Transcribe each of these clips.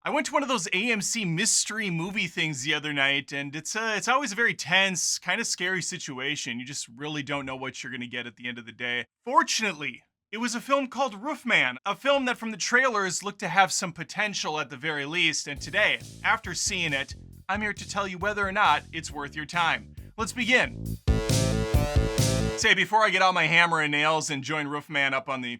I went to one of those AMC mystery movie things the other night, and it's always a very tense, kind of scary situation. You just really don't know what you're going to get at the end of the day. Fortunately, it was a film called Roofman, a film that from the trailers looked to have some potential at the very least, and today, after seeing it, I'm here to tell you whether or not it's worth your time. Let's begin. Say, before I get out my hammer and nails and join Roofman up on the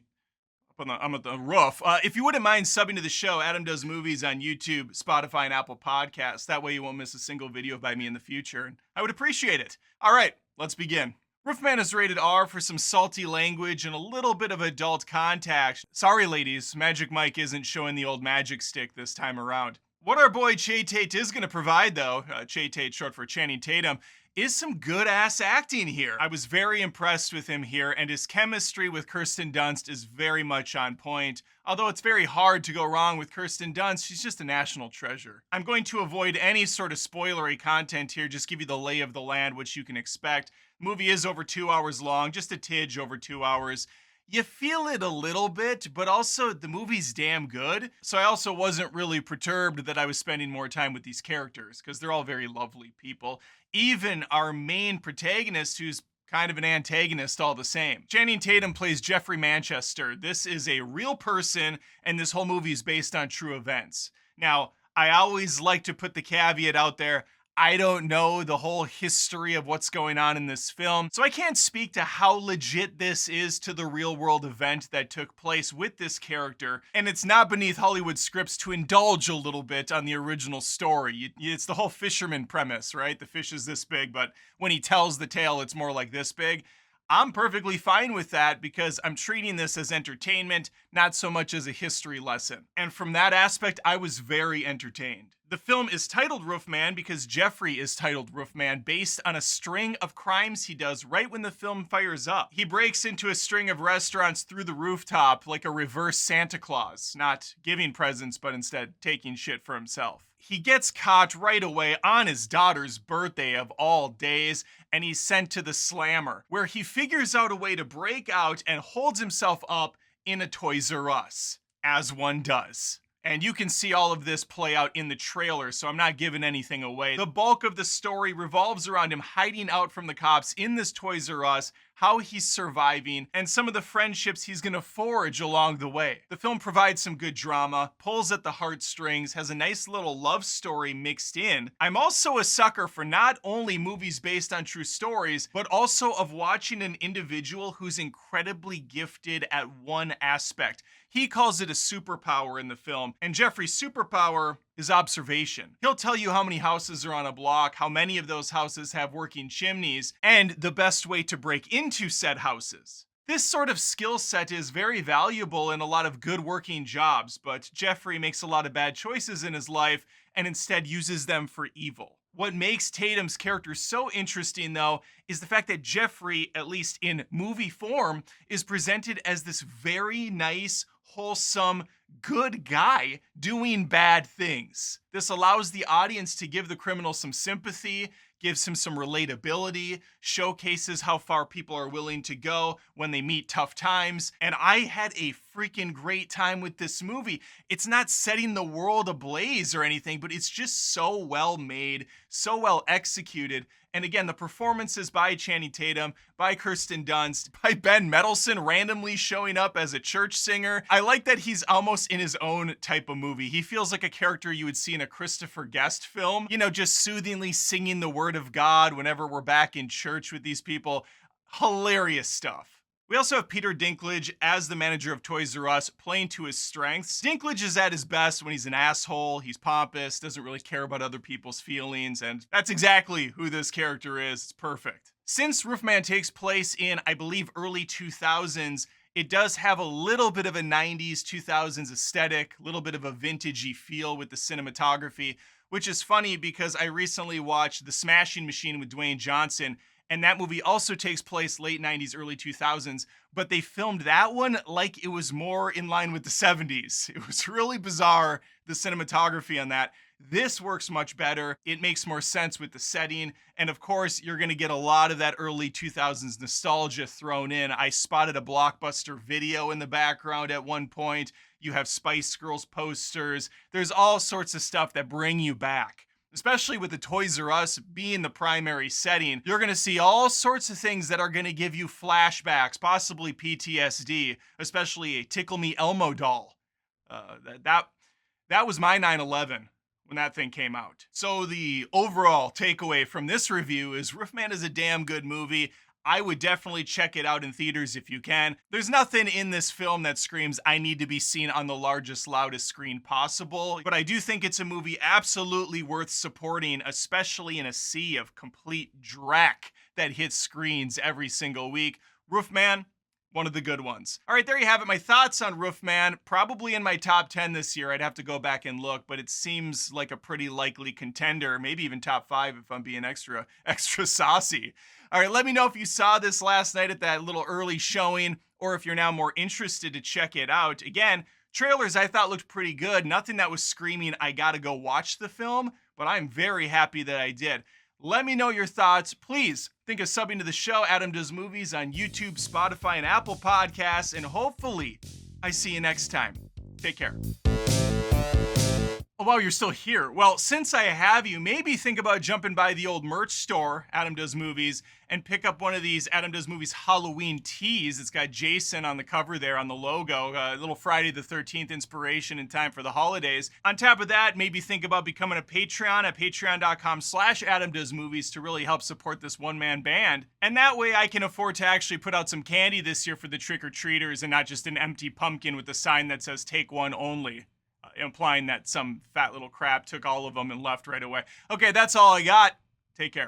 roof. If you wouldn't mind subbing to the show, Adam Does Movies on YouTube, Spotify, and Apple Podcasts. That way you won't miss a single video by me in the future, and I would appreciate it. All right, let's begin. Roofman is rated R for some salty language and a little bit of adult contact. Sorry, ladies, Magic Mike isn't showing the old magic stick this time around. What our boy Tate is going to provide, though, Tate short for Channing Tatum, is some good-ass acting here. I was very impressed with him here, and his chemistry with Kirsten Dunst is very much on point. Although it's very hard to go wrong with Kirsten Dunst, she's just a national treasure. I'm going to avoid any sort of spoilery content here, just give you the lay of the land, which you can expect. The movie is over 2 hours long, just a tidge over 2 hours. You feel it a little bit, but also the movie's damn good. So I also wasn't really perturbed that I was spending more time with these characters, because they're all very lovely people. Even our main protagonist, who's kind of an antagonist all the same. Channing Tatum plays Jeffrey Manchester. This is a real person, and this whole movie is based on true events. Now, I always like to put the caveat out there, I don't know the whole history of what's going on in this film, so I can't speak to how legit this is to the real world event that took place with this character, and it's not beneath Hollywood scripts to indulge a little bit on the original story. It's the whole fisherman premise, right? The fish is this big, but when he tells the tale, it's more like this big. I'm perfectly fine with that because I'm treating this as entertainment, not so much as a history lesson. And from that aspect, I was very entertained. The film is titled Roofman because Jeffrey is titled Roofman based on a string of crimes he does right when the film fires up. He breaks into a string of restaurants through the rooftop like a reverse Santa Claus, not giving presents, but instead taking shit for himself. He gets caught right away on his daughter's birthday of all days, and he's sent to the Slammer, where he figures out a way to break out and holds himself up in a Toys R Us, as one does. And you can see all of this play out in the trailer, so I'm not giving anything away. The bulk of the story revolves around him hiding out from the cops in this Toys R Us, how he's surviving, and some of the friendships he's gonna forge along the way. The film provides some good drama, pulls at the heartstrings, has a nice little love story mixed in. I'm also a sucker for not only movies based on true stories, but also of watching an individual who's incredibly gifted at one aspect. He calls it a superpower in the film, and Jeffrey's superpower is observation. He'll tell you how many houses are on a block, how many of those houses have working chimneys, and the best way to break into said houses. This sort of skill set is very valuable in a lot of good working jobs, but Jeffrey makes a lot of bad choices in his life and instead uses them for evil. What makes Tatum's character so interesting, though, is the fact that Jeffrey, at least in movie form, is presented as this very nice, wholesome, good guy doing bad things. This allows the audience to give the criminal some sympathy, gives him some relatability, showcases how far people are willing to go when they meet tough times, and I had a freaking great time with this movie. It's not setting the world ablaze or anything, but it's just so well made, so well executed. And again, the performances by Channing Tatum, by Kirsten Dunst, by Ben Mendelsohn randomly showing up as a church singer. I like that he's almost in his own type of movie. He feels like a character you would see in a Christopher Guest film, you know, just soothingly singing the word of God whenever we're back in church with these people. Hilarious stuff. We also have Peter Dinklage as the manager of Toys R Us, playing to his strengths. Dinklage is at his best when he's an asshole, he's pompous, doesn't really care about other people's feelings, and that's exactly who this character is. It's perfect. Since Roofman takes place in, I believe, early 2000s, it does have a little bit of a 90s, 2000s aesthetic, a little bit of a vintagey feel with the cinematography, which is funny because I recently watched The Smashing Machine with Dwayne Johnson, And that movie also takes place late 90s, early 2000s, but they filmed that one like it was more in line with the 70s. It was really bizarre, the cinematography on that. This works much better. It makes more sense with the setting. And of course, you're going to get a lot of that early 2000s nostalgia thrown in. I spotted a Blockbuster video in the background at one point. You have Spice Girls posters. There's all sorts of stuff that bring you back. Especially with the Toys R Us being the primary setting, you're going to see all sorts of things that are going to give you flashbacks, possibly PTSD, especially a Tickle Me Elmo doll. That was my 9/11 when that thing came out. So the overall takeaway from this review is Roofman is a damn good movie. I would definitely check it out in theaters if you can. There's nothing in this film that screams, I need to be seen on the largest, loudest screen possible. But I do think it's a movie absolutely worth supporting, especially in a sea of complete dreck that hits screens every single week. Roofman, one of the good ones. All right, there you have it. My thoughts on Roofman, probably in my top 10 this year. I'd have to go back and look, but it seems like a pretty likely contender, maybe even top 5 if I'm being extra saucy. All right, let me know if you saw this last night at that little early showing, or if you're now more interested to check it out. Again, trailers I thought looked pretty good. Nothing that was screaming, I gotta go watch the film, but I'm very happy that I did. Let me know your thoughts. Please think of subbing to the show, Adam Does Movies, on YouTube, Spotify, and Apple Podcasts, and hopefully I see you next time. Take care. Oh, wow, you're still here. Well, since I have you, maybe think about jumping by the old merch store, Adam Does Movies, and pick up one of these Adam Does Movies Halloween tees. It's got Jason on the cover there on the logo, a little Friday the 13th inspiration in time for the holidays. On top of that, maybe think about becoming a Patreon at patreon.com/Adam Does Movies to really help support this one-man band. And that way I can afford to actually put out some candy this year for the trick-or-treaters and not just an empty pumpkin with a sign that says take one only. Implying that some fat little crap took all of them and left right away. Okay, that's all I got. Take care.